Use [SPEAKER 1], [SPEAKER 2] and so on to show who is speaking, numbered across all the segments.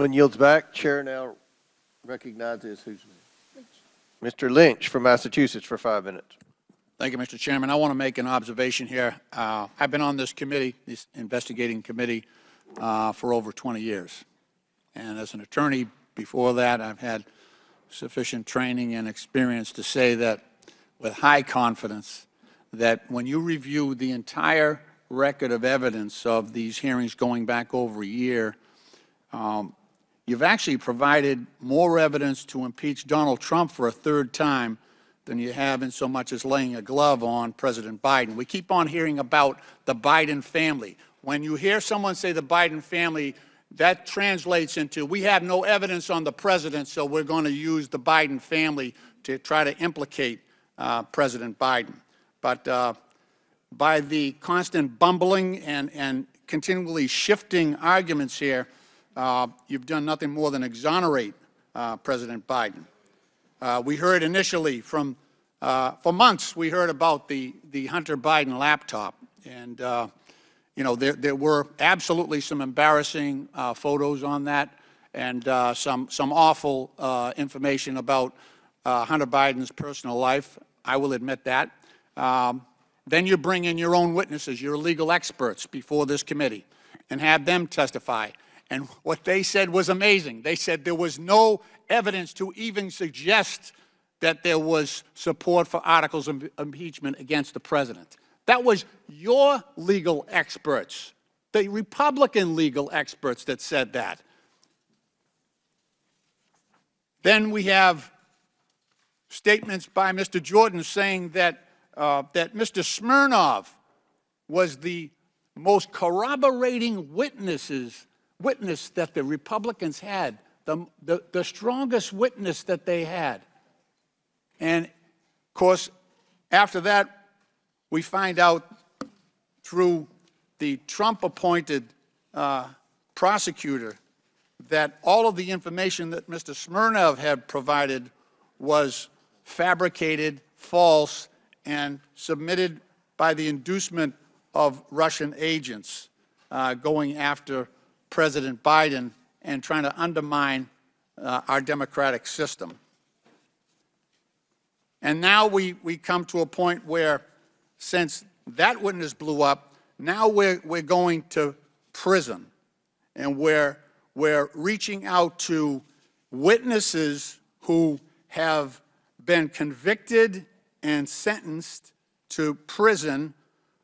[SPEAKER 1] One yields back. Chair now recognizes who's Mr. Lynch from Massachusetts for 5 minutes.
[SPEAKER 2] Thank you, Mr. Chairman. I want to make an observation here. I've been on this committee, this investigating committee, for over 20 years. And as an attorney before that, I've had sufficient training and experience to say that with high confidence that when you review the entire record of evidence of these hearings going back over a year, you've actually provided more evidence to impeach Donald Trump for a third time than you have in so much as laying a glove on President Biden. We keep on hearing about the Biden family. When you hear someone say the Biden family, that translates into we have no evidence on the president, so we're going to use the Biden family to try to implicate President Biden. But by the constant bumbling and continually shifting arguments here, you've done nothing more than exonerate President Biden. We heard initially for months, we heard about the Hunter Biden laptop. And, you know, there were absolutely some embarrassing photos on that and some awful information about Hunter Biden's personal life. I will admit that. Then you bring in your own witnesses, your legal experts before this committee and have them testify. And what they said was amazing. They said there was no evidence to even suggest that there was support for articles of impeachment against the president. That was your legal experts, the Republican legal experts that said that. Then we have statements by Mr. Jordan saying that Mr. Smirnov was the most corroborating witness that the Republicans had, the strongest witness that they had. And, of course, after that, we find out through the Trump-appointed prosecutor that all of the information that Mr. Smirnov had provided was fabricated, false, and submitted by the inducement of Russian agents going after President Biden and trying to undermine our democratic system. And now we come to a point where, since that witness blew up, now we're going to prison, and we're reaching out to witnesses who have been convicted and sentenced to prison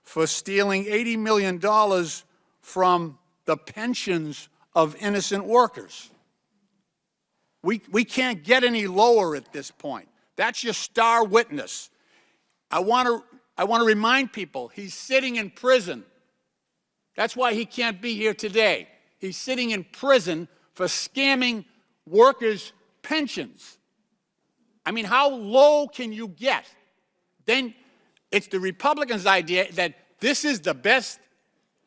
[SPEAKER 2] for stealing $80 million from the pensions of innocent workers. We can't get any lower at this point. That's your star witness. I want to remind people he's sitting in prison. That's why he can't be here today. He's sitting in prison for scamming workers' pensions. I mean, how low can you get? Then it's the Republicans' idea that this is the best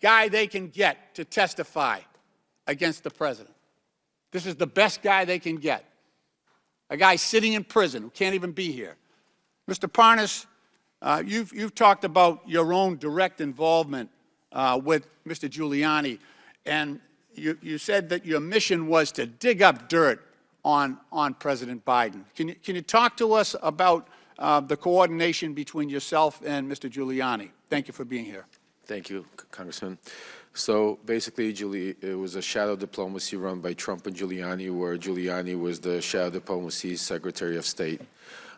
[SPEAKER 2] guy they can get to testify against the president. This is the best guy they can get. A guy sitting in prison who can't even be here. Mr. Parnis, you've talked about your own direct involvement with Mr. Giuliani, and you said that your mission was to dig up dirt on President Biden. Can you talk to us about the coordination between yourself and Mr. Giuliani? Thank you for being here.
[SPEAKER 3] Thank you, Congressman. So basically, it was a shadow diplomacy run by Trump and Giuliani, where Giuliani was the shadow diplomacy Secretary of State.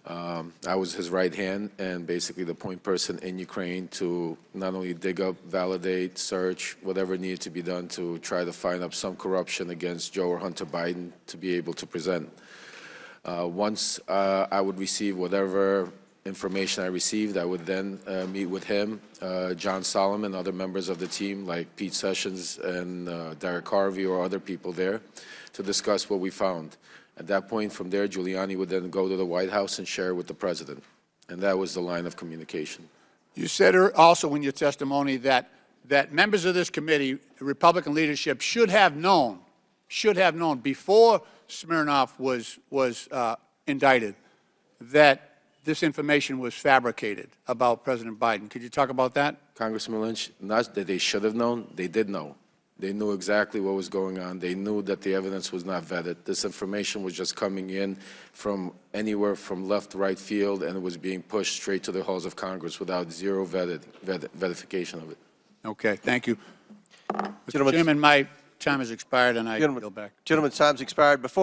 [SPEAKER 3] I was his right hand and basically the point person in Ukraine to not only dig up, validate, search, whatever needed to be done to try to find up some corruption against Joe or Hunter Biden to be able to present. Once I would receive whatever information I received, I would then meet with him, John Solomon, other members of the team like Pete Sessions and Derek Harvey or other people there to discuss what we found. At that point, from there, Giuliani would then go to the White House and share with the president. And that was the line of communication.
[SPEAKER 2] You said also in your testimony that members of this committee, Republican leadership, should have known before Smirnov was indicted that this information was fabricated about President Biden. Could you talk about that?
[SPEAKER 3] Congressman Lynch, not that they should have known, they did know. They knew exactly what was going on. They knew that the evidence was not vetted. This information was just coming in from anywhere from left, right field, and it was being pushed straight to the halls of Congress without zero verification of it.
[SPEAKER 2] Okay, thank you. Mr.
[SPEAKER 1] Gentlemen-
[SPEAKER 2] Chairman, my time has expired, and I
[SPEAKER 1] Gentlemen-
[SPEAKER 2] yield back.
[SPEAKER 1] Gentlemen's time's expired. Before